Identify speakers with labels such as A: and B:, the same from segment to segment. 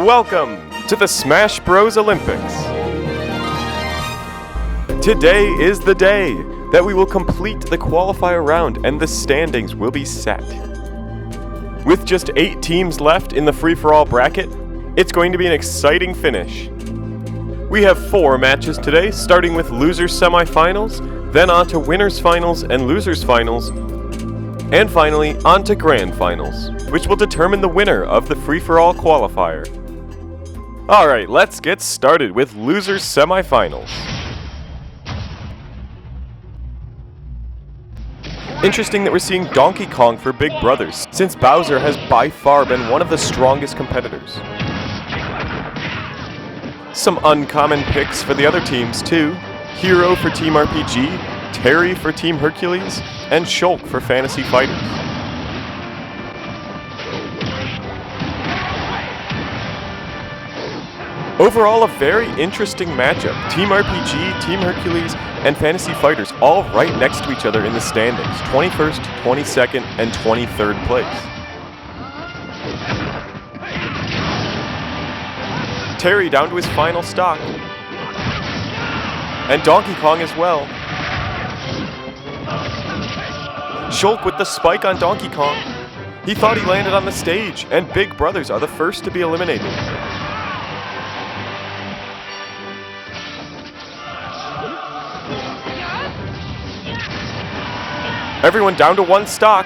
A: Welcome to the Smash Bros. Olympics. Today is the day that we will complete the qualifier round and the standings will be set. With just 8 teams left in the free-for-all bracket, it's going to be an exciting finish. We have 4 matches today, starting with losers semifinals, then on to winners finals and losers finals, and finally on to grand finals, which will determine the winner of the free-for-all qualifier. Alright, let's get started with losers semifinals. Interesting that we're seeing Donkey Kong for Big Brothers, since Bowser has by far been one of the strongest competitors. Some uncommon picks for the other teams too. Hero for Team RPG, Terry for Team Hercules, and Shulk for Fantasy Fighters. Overall, a very interesting matchup. Team RPG, Team Hercules, and Fantasy Fighters all right next to each other in the standings, 21st, 22nd, and 23rd place. Terry down to his final stock. And Donkey Kong as well. Shulk with the spike on Donkey Kong. He thought he landed on the stage, and Big Brothers are the first to be eliminated. Everyone down to 1 stock.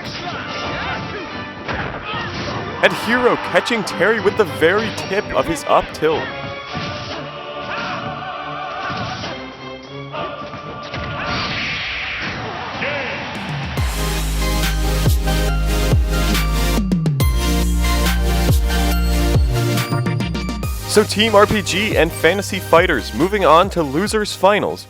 A: And Hero catching Terry with the very tip of his up tilt. So Team RPG and Fantasy Fighters moving on to losers finals.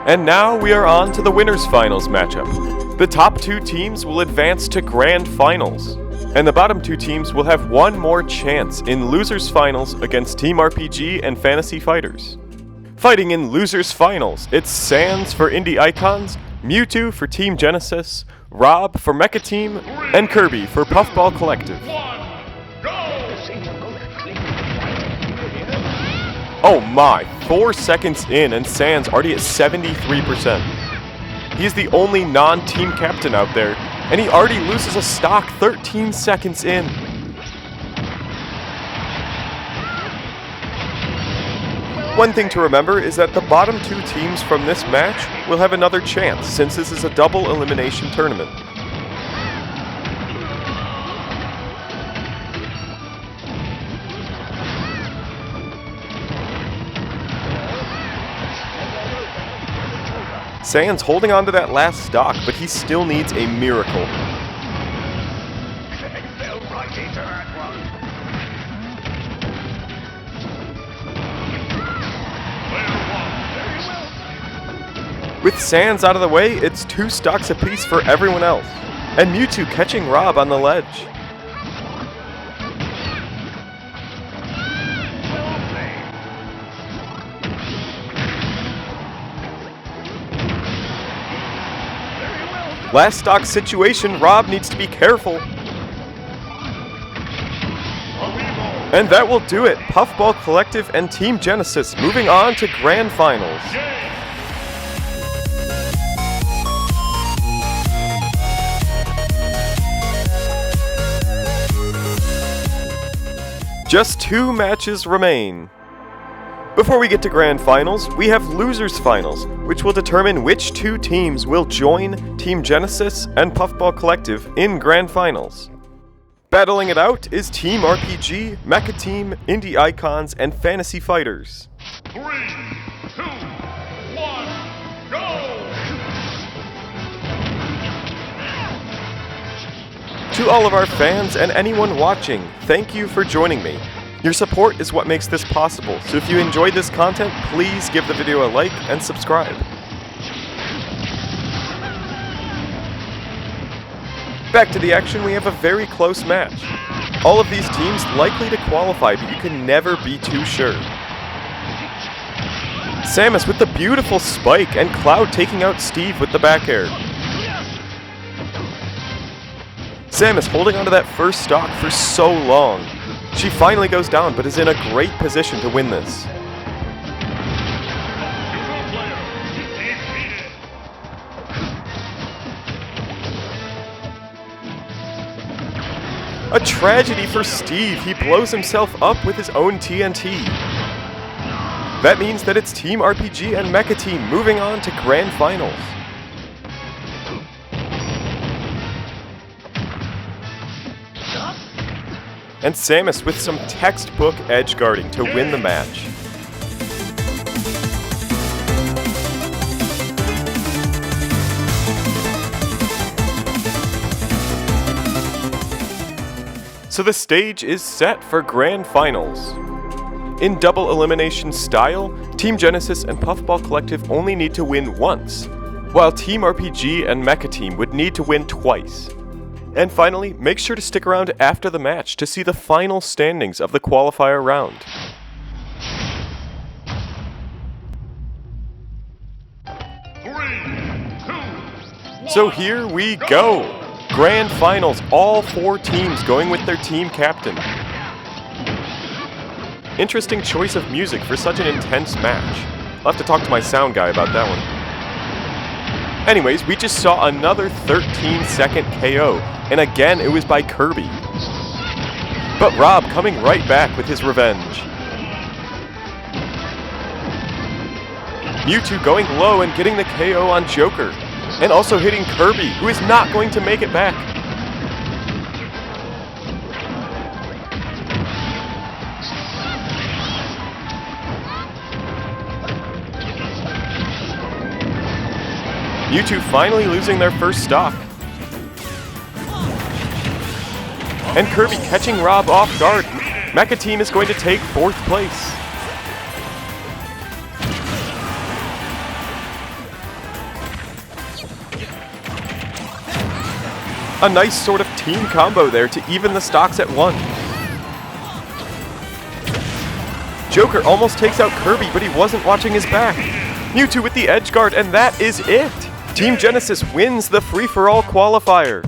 A: And now we are on to the winners finals matchup. The top 2 teams will advance to grand finals, and the bottom 2 teams will have one more chance in losers finals against Team RPG and Fantasy Fighters. Fighting in losers finals, it's Sans for Indie Icons, Mewtwo for Team Genesis, Rob for Mecha Team, and Kirby for Puffball Collective. Oh my, 4 seconds in and Sans already at 73%. He's the only non-team captain out there, and he already loses a stock 13 seconds in. One thing to remember is that the bottom 2 teams from this match will have another chance, since this is a double elimination tournament. Sans holding on to that last stock, but he still needs a miracle. With Sans out of the way, it's 2 stocks apiece for everyone else. And Mewtwo catching Rob on the ledge. Last stock situation, Rob needs to be careful. And that will do it. Puffball Collective and Team Genesis moving on to grand finals. Just 2 matches remain. Before we get to grand finals, we have losers finals, which will determine which 2 teams will join Team Genesis and Puffball Collective in grand finals. Battling it out is Team RPG, Mecha Team, Indie Icons, and Fantasy Fighters.
B: 3, 2, 1, go!
A: To all of our fans and anyone watching, thank you for joining me. Your support is what makes this possible, so if you enjoyed this content, please give the video a like and subscribe. Back to the action, we have a very close match. All of these teams likely to qualify, but you can never be too sure. Samus with the beautiful spike, and Cloud taking out Steve with the back air. Samus holding onto that first stock for so long. She finally goes down, but is in a great position to win this. A tragedy for Steve. He blows himself up with his own TNT. That means that it's Team RPG and Mecha Team moving on to Grand Finals. And Samus with some textbook edge guarding to win the match. So the stage is set for Grand Finals. In double elimination style, Team Genesis and Puffball Collective only need to win once, while Team RPG and Mecha Team would need to win twice. And finally, make sure to stick around after the match to see the final standings of the qualifier round. So here we go! Grand Finals, all 4 teams going with their team captain. Interesting choice of music for such an intense match. I'll have to talk to my sound guy about that one. Anyways, we just saw another 13-second KO, and again it was by Kirby. But Rob coming right back with his revenge. Mewtwo going low and getting the KO on Joker, and also hitting Kirby, who is not going to make it back. Mewtwo finally losing their first stock. And Kirby catching Rob off guard. Mecha Team is going to take 4th place. A nice sort of team combo there to even the stocks at 1. Joker almost takes out Kirby, but he wasn't watching his back. Mewtwo with the edge guard, and that is it! Team Genesis wins the free-for-all qualifier.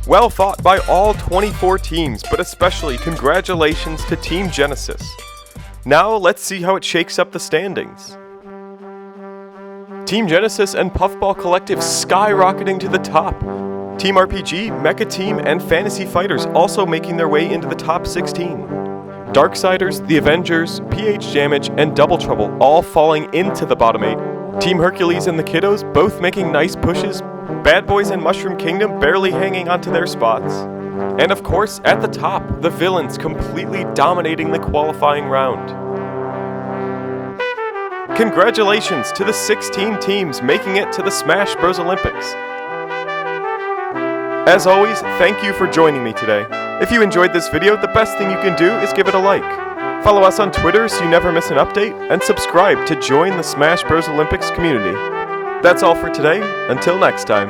A: Well fought by all 24 teams, but especially congratulations to Team Genesis. Now let's see how it shakes up the standings. Team Genesis and Puffball Collective skyrocketing to the top. Team RPG, Mecha Team, and Fantasy Fighters also making their way into the top 16. Darksiders, The Avengers, PH Damage, and Double Trouble all falling into the bottom 8. Team Hercules and the Kiddos both making nice pushes. Bad Boys and Mushroom Kingdom barely hanging onto their spots. And of course, at the top, the villains completely dominating the qualifying round. Congratulations to the 16 teams making it to the Smash Bros. Olympics. As always, thank you for joining me today. If you enjoyed this video, the best thing you can do is give it a like. Follow us on Twitter so you never miss an update, and subscribe to join the Smash Bros. Olympics community. That's all for today. Until next time.